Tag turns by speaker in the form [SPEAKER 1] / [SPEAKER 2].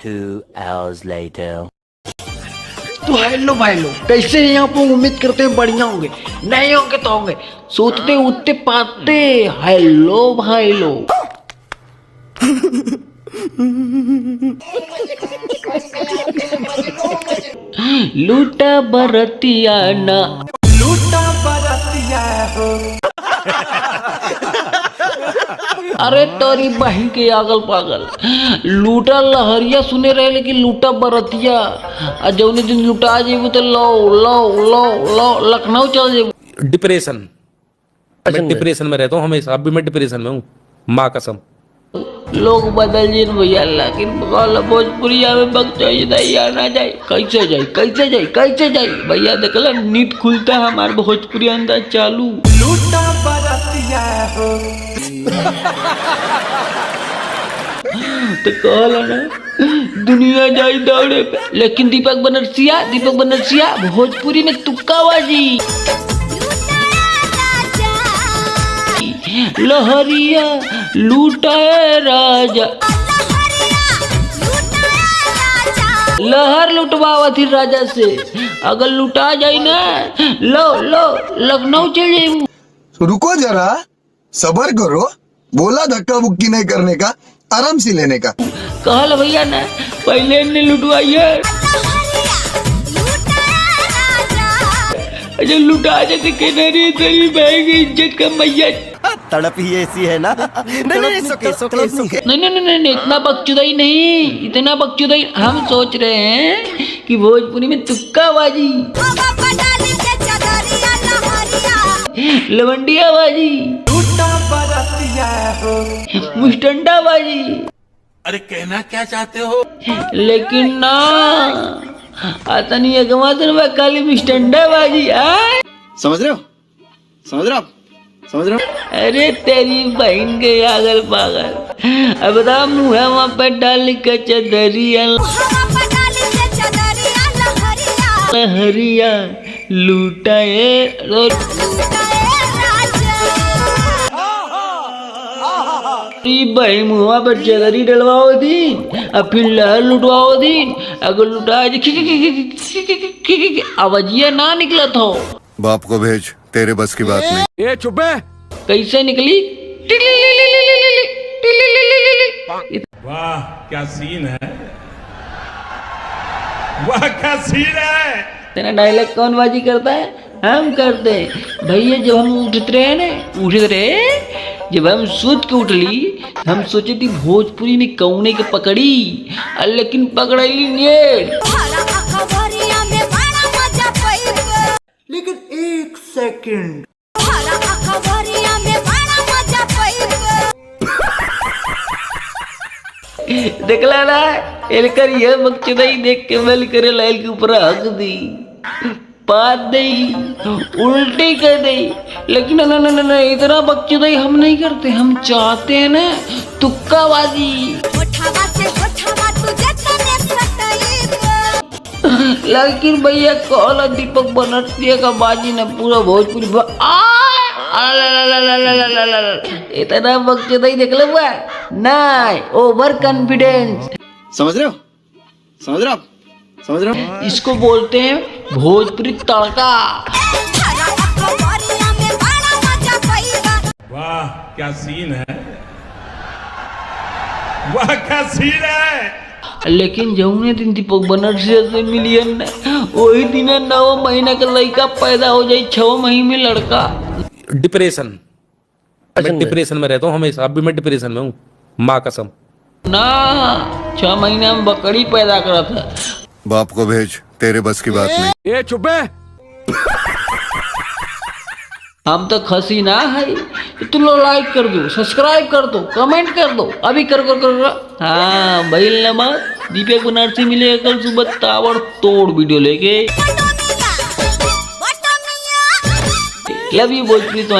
[SPEAKER 1] 2 hours later.
[SPEAKER 2] तो hello भाई लोग, कैसे हैं आप लोग? उम्मीद करते हैं बढ़िया होंगे, नहीं होंगे तो होंगे, सोते उठते पाते। हेलो भाई लोग, लूटा बरतिया ना, लूटा बरतिया हो। अरे तोरी बहन के आगल पागल, लूटा लहरिया सुने रहे लेकिन लूटा बरतिया। आ जौने दिन लुटा जेबू तो लो लो लो लो लखनऊ चल जेबू।
[SPEAKER 3] डिप्रेशन, मैं डिप्रेशन में रहता हूँ हमेशा। अभी मैं डिप्रेशन में हूँ, माँ कसम।
[SPEAKER 2] लोग बदल जिन भैया, लेकिन भोजपुरिया में बक चाहिए आना जाए। कैसे जाए कैसे जाए कैसे जाए भैया? देखला नीट खुलता है हमारे भोजपुरी अंदर चालू। लूटा बरतिया हो। तो कहला ना दुनिया जाए दौड़े पे, लेकिन दीपक बनरसिया भोजपुरी में तुक्काबाजी। लहरिया लूटाए राजा, लहर लुटवावा थी राजा से। अगर लुटा जाए ना, लो लो लखनऊ चल जाए।
[SPEAKER 4] रुको जरा, सबर करो। बोला धक्का बुक्की नहीं करने का, आराम से लेने का।
[SPEAKER 2] कहल भैया ना पहले ने लुटवाइए, अच्छा लुटा जाते किनारे तेरी बहन इज्जत का मैया।
[SPEAKER 5] तड़प ही ऐसी है ना। नहीं,
[SPEAKER 2] इतना बकचोदाई नहीं, इतना बकचोदाई। हम सोच रहे हैं कि भोजपुरी में तुक्काबाजी, लवंडियाबाजी, मुस्टंडाबाजी।
[SPEAKER 6] अरे कहना क्या चाहते हो?
[SPEAKER 2] लेकिन ना आता नहीं है खाली मुस्टंडाबाजी।
[SPEAKER 5] समझ रहे हो?
[SPEAKER 2] अरे तेरी बहन के आगल पागल। अब बता मुँह वहाँ पे डाल के चदरिया, लहरिया लूटाए भाई। मुँह पर चदरी डलवाओ दिन और फिर लहर लुटवाओ दिन। अगर लुटा आवाजिया ना निकला था।
[SPEAKER 4] बाप को भेज, तेरे बस की बात नहीं।
[SPEAKER 3] ए चुप है।
[SPEAKER 2] कैसे निकली?
[SPEAKER 6] वाह क्या सीन है, वाह क्या सीन है।
[SPEAKER 2] तेरा डायलॉग कौन बाजी करता है? हम करते हैं भैया। जब हम उठते रहे, जब हम सोच के उठली, हम सोचे थी भोजपुरी में कौने के पकड़ी, लेकिन पकड़ली नहीं। लेकिन एक सेकंड, देखला ना एलकर यह मकचदाई देख के मेल करे लाइल के ऊपर हक दी, पाद दे, उल्टी कर दे। लेकिन ना इतना बकचोदाई हम नहीं करते। हम चाहते हैं ना तुक्काबाजी। लेकिन भैया कहला दीपक बनरसिया का बाजी ने पूरा भोजपुरी इतना बकचोदाई देख लो हुआ नहीं, ओवर कॉन्फिडेंस।
[SPEAKER 5] समझ रहे हो?
[SPEAKER 2] इसको बोलते हैं भोजपुरी तड़का।
[SPEAKER 6] वाह क्या सीन है, वाह क्या सीन है।
[SPEAKER 2] लेकिन जौने दिन दीपक बनरसिया से मिलियन वही दिन 9 महीना का लड़का पैदा हो जाए, 6 महीने में लड़का।
[SPEAKER 3] डिप्रेशन, मैं डिप्रेशन में रहता हूँ हमेशा। अभी मैं डिप्रेशन में हूँ, माँ कसम।
[SPEAKER 2] ना 6 महीना में बकरी पैदा करा था।
[SPEAKER 4] बाप को भेज, तेरे बस की बात नहीं।
[SPEAKER 3] ए चुप है।
[SPEAKER 2] हम तो खसी ना है। तुम लोग लाइक कर दो, सब्सक्राइब कर दो, कमेंट कर दो, अभी कर। हाँ भाई नमक दीपक बनरसी मिलेगा कल सुबह ताबड़ तोड़ वीडियो लेके। लव यू भोजपुरी तो